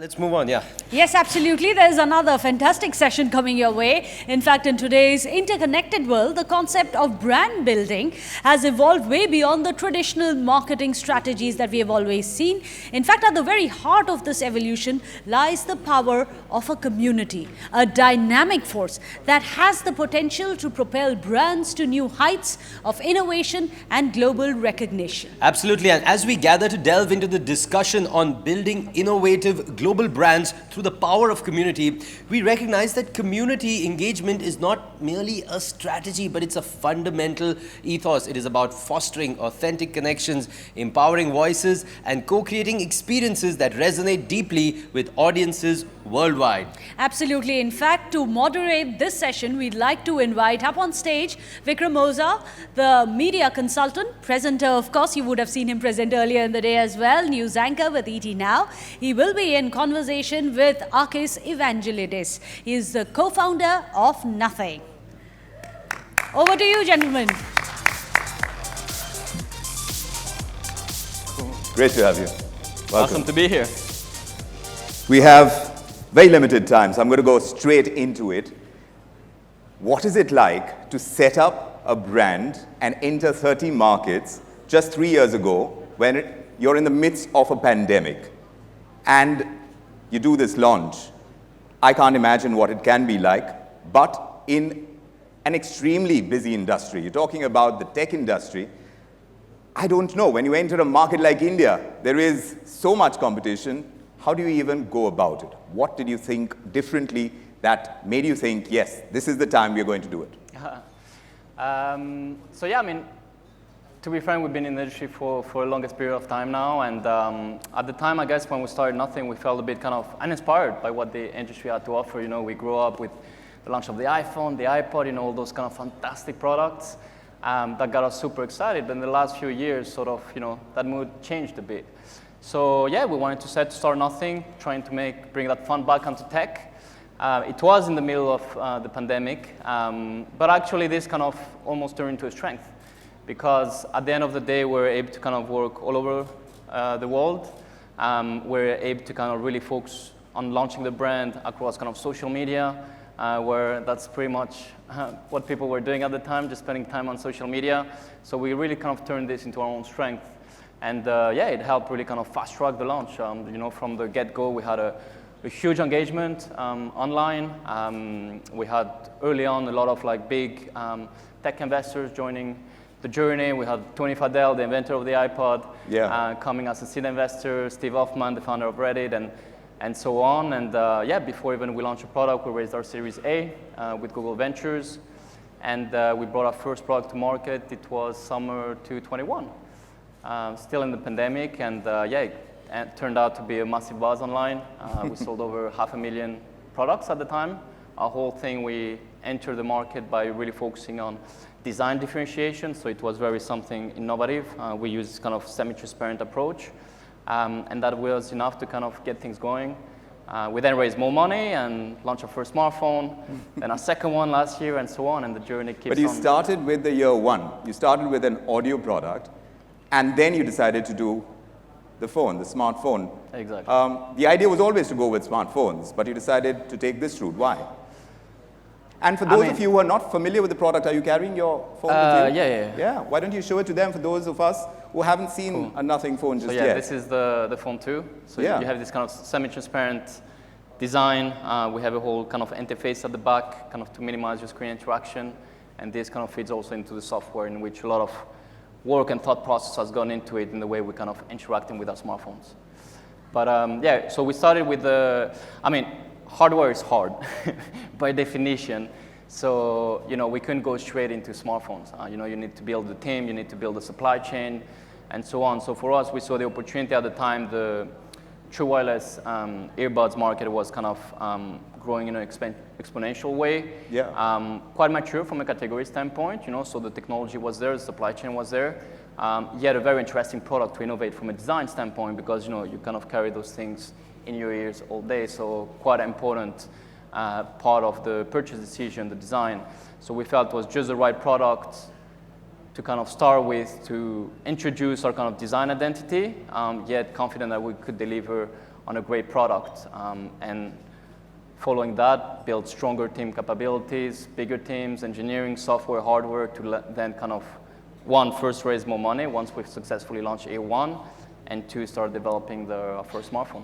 Let's move on, yeah. Yes, absolutely. There's another fantastic session coming your way. In fact, in today's interconnected world, the concept of brand building has evolved way beyond the traditional marketing strategies that we have always seen. In fact, at the very heart of this evolution lies the power of a community, a dynamic force that has the potential to propel brands to new heights of innovation and global recognition. Absolutely, and as we gather to delve into the discussion on building innovative global brands through the power of community, we recognize that community engagement is not merely a strategy, but it's a fundamental ethos. It is about fostering authentic connections, empowering voices, and co-creating experiences that resonate deeply with audiences worldwide. Absolutely. In fact, to moderate this session, we'd like to invite up on stage Vikram, the media consultant, presenter, of course, you would have seen him present earlier in the day as well, news anchor with ET Now. He will be in conversation with Akis Evangelidis. He is the co-founder of Nothing. Over to you, gentlemen. Great to have you. Welcome. Awesome to be here. We have very limited time, so I'm going to go straight into it. What is it like to set up a brand and enter 30 markets just 3 years ago when you're in the midst of a pandemic and you do this launch? I can't imagine what it can be like, but in an extremely busy industry, you're talking about the tech industry, I don't know. When you enter a market like India, there is so much competition. How do you even go about it? What did you think differently that made you think, yes, this is the time we're going to do it? So yeah, I mean, to be frank, we've been in the industry for the longest period of time now, and at the time, I guess, when we started Nothing, we felt a bit kind of uninspired by what the industry had to offer. You know, we grew up with the launch of the iPhone, the iPod, you know, all those kind of fantastic products that got us super excited. But in the last few years, sort of, you know, that mood changed a bit. So yeah, we wanted to start Nothing, trying to bring that fun back onto tech. It was in the middle of the pandemic, but actually this kind of almost turned into a strength, because at the end of the day, we're able to kind of work all over the world. We're able to kind of really focus on launching the brand across kind of social media, where that's pretty much what people were doing at the time, just spending time on social media. So we really kind of turned this into our own strength. And yeah, it helped really kind of fast track the launch. You know, from the get-go, we had a huge engagement online. We had early on a lot of like big tech investors joining the journey. We had Tony Fadell, the inventor of the iPod, coming as a seed investor, Steve Hoffman, the founder of Reddit, and so on. And yeah, before even we launched a product, we raised our Series A with Google Ventures, and we brought our first product to market. It was summer 2021, still in the pandemic, and yeah, it turned out to be a massive buzz online. We sold over 500,000 products at the time. Our whole thing, we entered the market by really focusing on design differentiation, so it was very something innovative. We used kind of semi-transparent approach, and that was enough to kind of get things going. We then raised more money and launched our first smartphone, then our second one last year, and so on, and the journey keeps on. But you started with the year one. You started with an audio product, and then you decided to do the phone, the smartphone. Exactly. The idea was always to go with smartphones, but you decided to take this route. Why? And for those of you who are not familiar with the product, are you carrying your phone with you? Yeah. Why don't you show it to them for those of us who haven't seen a Nothing phone just yet? So yeah, yet? this is the phone 2. So you have this kind of semi-transparent design. We have a whole kind of interface at the back, kind of to minimize your screen interaction. And this kind of feeds also into the software, in which a lot of work and thought process has gone into it in the way we're kind of interacting with our smartphones. But yeah, so we started with hardware is hard by definition. So, you know, we couldn't go straight into smartphones. You know, you need to build the team, you need to build the supply chain, and so on. So for us, we saw the opportunity at the time. The true wireless earbuds market was kind of growing in an exponential way. Quite mature from a category standpoint, you know, so the technology was there, the supply chain was there. Yet a very interesting product to innovate from a design standpoint, because, you know, you kind of carry those things in your ears all day, so quite an important part of the purchase decision, the design. So we felt it was just the right product to kind of start with, to introduce our kind of design identity, yet confident that we could deliver on a great product. And following that, build stronger team capabilities, bigger teams, engineering, software, hardware, to then kind of, one, first raise more money once we've successfully launched A1, and two, start developing our first smartphone.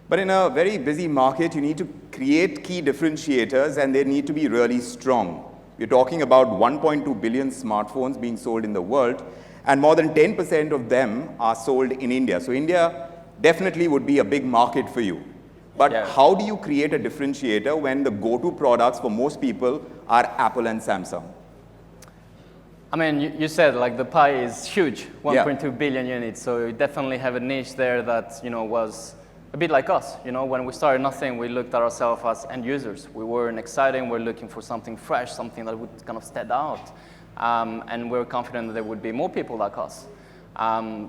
But in a very busy market, you need to create key differentiators, and they need to be really strong. We're talking about 1.2 billion smartphones being sold in the world, and more than 10% of them are sold in India. So India definitely would be a big market for you. But Yeah. how do you create a differentiator when the go-to products for most people are Apple and Samsung? I mean, you said like the pie is huge, 1.2 billion units. So you definitely have a niche there that, you know, was a bit like us. You know, when we started nothing, we looked at ourselves as end users. We weren't exciting. We're looking for something fresh, something that would kind of stand out. And we're confident that there would be more people like us.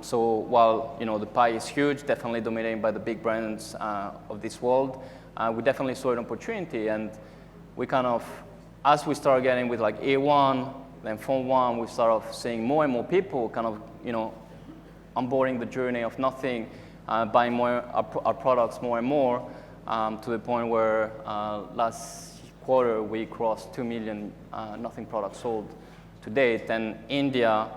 So while, you know, the pie is huge, definitely dominated by the big brands of this world, we definitely saw an opportunity. And we kind of, as we start getting with like A1, then Phone 1, we start off seeing more and more people kind of, you know, onboarding the journey of nothing, buying more our products more and more, to the point where last quarter we crossed 2 million nothing products sold to date. And India,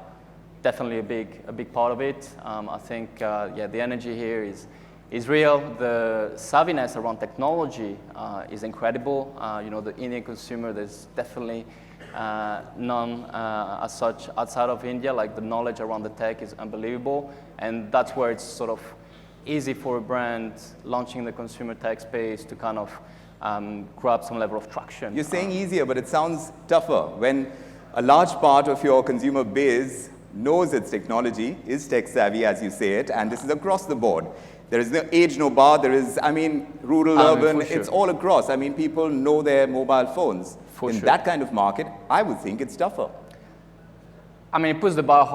definitely a big part of it. I think, yeah, the energy here is real. The savviness around technology is incredible. You know, the Indian consumer, there's definitely none as such outside of India. Like, the knowledge around the tech is unbelievable, and that's where it's sort of easy for a brand launching the consumer tech space to kind of grab some level of traction. You're saying easier, but it sounds tougher when a large part of your consumer base knows its technology, is tech savvy, as you say it, and this is across the board. There is no age, no bar. There is, I mean, rural, urban, for sure. It's all across. I mean, people know their mobile phones. For In sure. that kind of market, I would think it's tougher. I mean, it puts the bar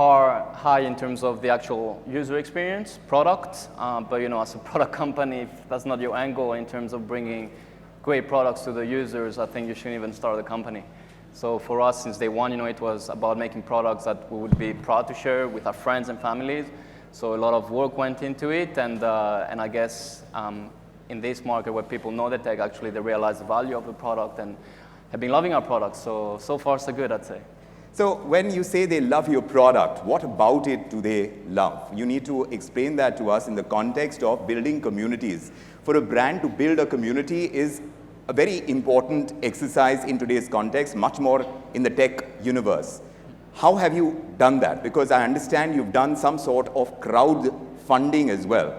high in terms of the actual user experience, product, but, you know, as a product company, if that's not your angle in terms of bringing great products to the users, I think you shouldn't even start the company. So for us, since day one, you know, it was about making products that we would be proud to share with our friends and families. So a lot of work went into it, and I guess in this market where people know the tech, actually they realize the value of the product and have been loving our products. So far so good, I'd say. So when you say they love your product, what about it do they love? You need to explain that to us in the context of building communities. For a brand to build a community is a very important exercise in today's context, much more in the tech universe. How have you done that? Because I understand you've done some sort of crowdfunding as well.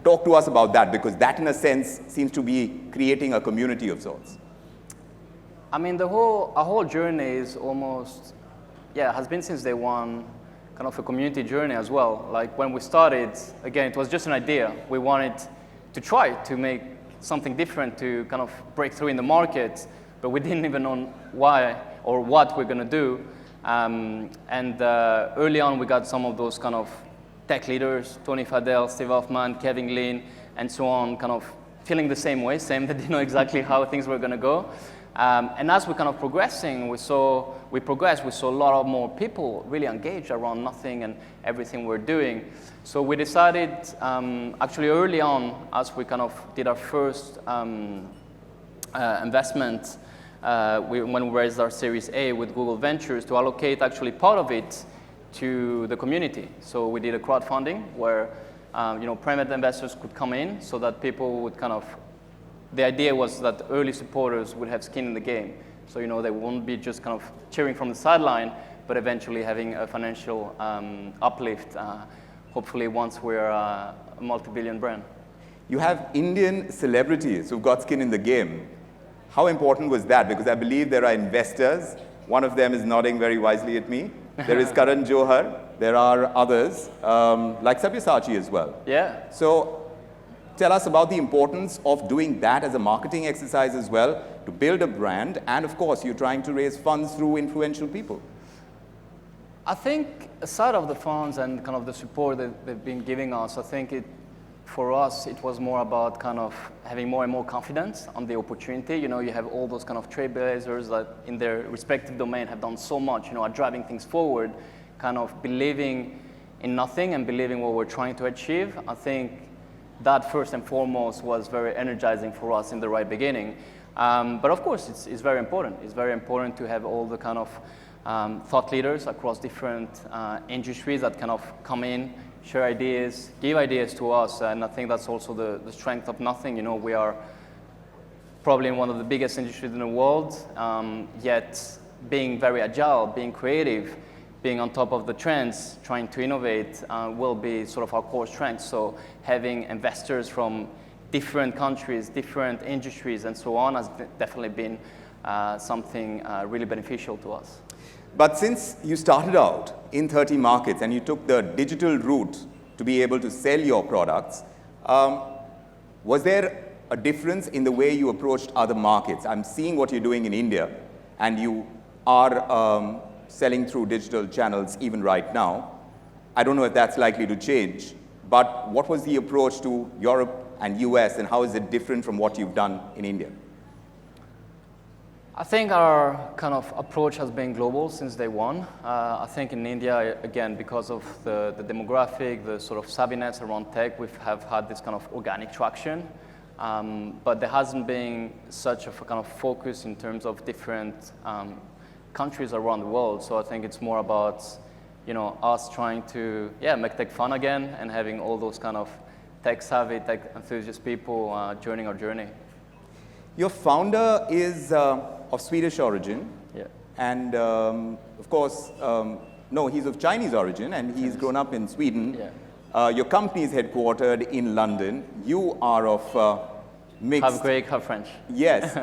Talk to us about that, because that in a sense seems to be creating a community of sorts. I mean, our whole journey is almost, has been since day one, kind of a community journey as well. Like, when we started, again, it was just an idea. We wanted to try to make something different, to kind of break through in the market, but we didn't even know why or what we're going to do. Early on, we got some of those kind of tech leaders, Tony Fadell, Steve Hoffman, Kevin Lin, and so on, kind of feeling the same way, same, they didn't know exactly how things were going to go. And as we're kind of progressing, we saw a lot of more people really engaged around nothing and everything we're doing. So we decided, actually early on, as we kind of did our first investment, when we raised our Series A with Google Ventures, to allocate actually part of it to the community. So we did a crowdfunding where private investors could come in, so that people would kind of, the idea was that early supporters would have skin in the game. So, you know, they won't be just kind of cheering from the sideline, but eventually having a financial uplift, hopefully once we're a multi-billion brand. You have Indian celebrities who've got skin in the game. How important was that? Because I believe there are investors. One of them is nodding very wisely at me. There is Karan Johar. There are others, like Sabyasachi as well. Yeah. So tell us about the importance of doing that as a marketing exercise as well, to build a brand, and of course you're trying to raise funds through influential people. I think aside of the funds and kind of the support that they've been giving us, I think for us it was more about kind of having more and more confidence on the opportunity. You know, you have all those kind of trailblazers that in their respective domain have done so much, you know, are driving things forward, kind of believing in nothing and believing what we're trying to achieve. I think that first and foremost was very energizing for us in the right beginning. But of course, it's very important. It's very important to have all the kind of thought leaders across different industries that kind of come in, share ideas, give ideas to us, and I think that's also the strength of Nothing. You know, we are probably in one of the biggest industries in the world, yet being very agile, being creative, being on top of the trends, trying to innovate will be sort of our core strength. So having investors from different countries, different industries, and so on has definitely been something really beneficial to us. But since you started out in 30 markets and you took the digital route to be able to sell your products, was there a difference in the way you approached other markets? I'm seeing what you're doing in India, and you are selling through digital channels even right now. I don't know if that's likely to change, but what was the approach to Europe and US, and how is it different from what you've done in India? I think our kind of approach has been global since day one. I think in India, again, because of the demographic, the sort of savviness around tech, we have had this kind of organic traction. But there hasn't been such a kind of focus in terms of different countries around the world. So I think it's more about, you know, us trying to, make tech fun again and having all those kind of tech-savvy, tech enthusiast people joining our journey. Your founder is of Swedish origin, and of course, no, he's of Chinese origin, and he's grown up in Sweden. Your company is headquartered in London. You are of mixed. Half Greek, half French. Yes.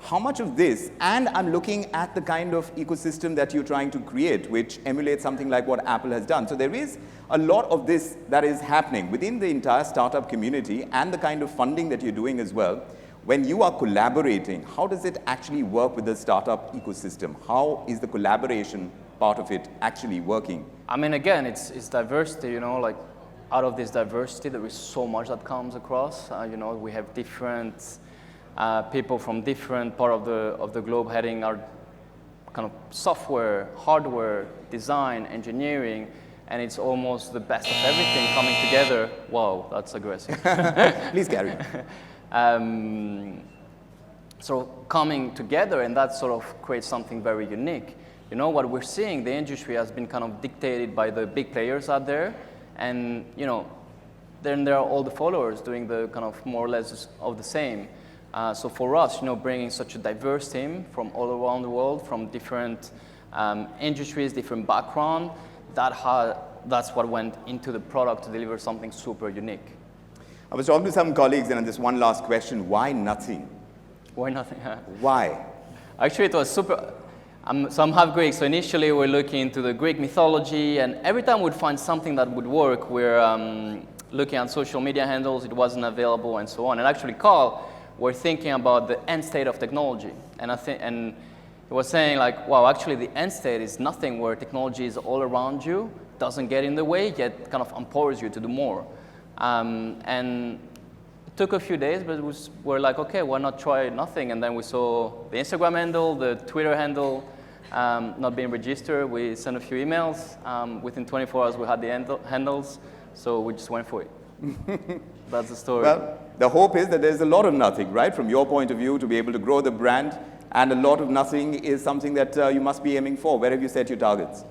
How much of this, and I'm looking at the kind of ecosystem that you're trying to create, which emulates something like what Apple has done. So there is a lot of this that is happening within the entire startup community and the kind of funding that you're doing as well. When you are collaborating, how does it actually work with the startup ecosystem? How is the collaboration part of it actually working? I mean, again, it's diversity, you know, like out of this diversity, there is so much that comes across. You know, we have different people from different part of the globe heading our kind of software, hardware, design, engineering, and it's almost the best of everything coming together. Wow, that's aggressive. Please carry on. So coming together, and that sort of creates something very unique. You know, what we're seeing, the industry has been kind of dictated by the big players out there, and, you know, then there are all the followers doing the kind of more or less of the same. So for us, you know, bringing such a diverse team from all around the world, from different industries, different background, that's what went into the product to deliver something super unique. I was talking to some colleagues, and just one last question: why Nothing? Why Nothing? Why? Actually, it was super. So I'm half Greek, so initially we're looking into the Greek mythology, and every time we'd find something that would work, we're looking at social media handles, it wasn't available, and so on. And actually, Carl, we're thinking about the end state of technology, and he was saying like, wow, actually the end state is nothing, where technology is all around you, doesn't get in the way, yet kind of empowers you to do more. And it took a few days, but we're like, okay, why not try Nothing? And then we saw the Instagram handle, the Twitter handle not being registered. We sent a few emails. Within 24 hours, we had the handles, so we just went for it. That's the story. Well, the hope is that there's a lot of nothing, right? From your point of view, to be able to grow the brand, and a lot of nothing is something that you must be aiming for. Where have you set your targets?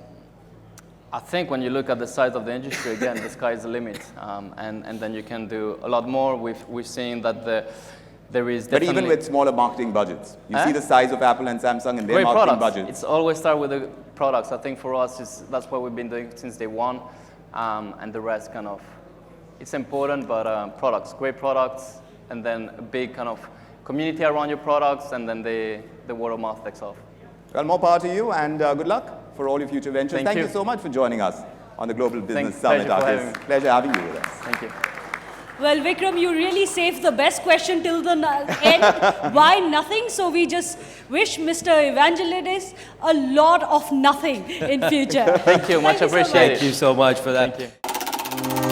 I think when you look at the size of the industry, again, the sky is the limit, and then you can do a lot more. We've seen that there is definitely... But even with smaller marketing budgets, you see the size of Apple and Samsung and their great marketing products. budgets. It's always start with the products. I think for us, that's what we've been doing since day one, and the rest kind of, it's important, but products, great products, and then a big kind of community around your products, and then the word of mouth takes off. Well, more power to you, and good luck for all your future ventures. Thank you so much for joining us on the Global Business Pleasure Summit, for Akis. having me. Pleasure having you with us. Thank you. Well, Vikram, you really saved the best question till the end. Why Nothing? So we just wish Mr. Evangelidis a lot of nothing in future. Thank you, much appreciated. Thank you so much for that. Thank you.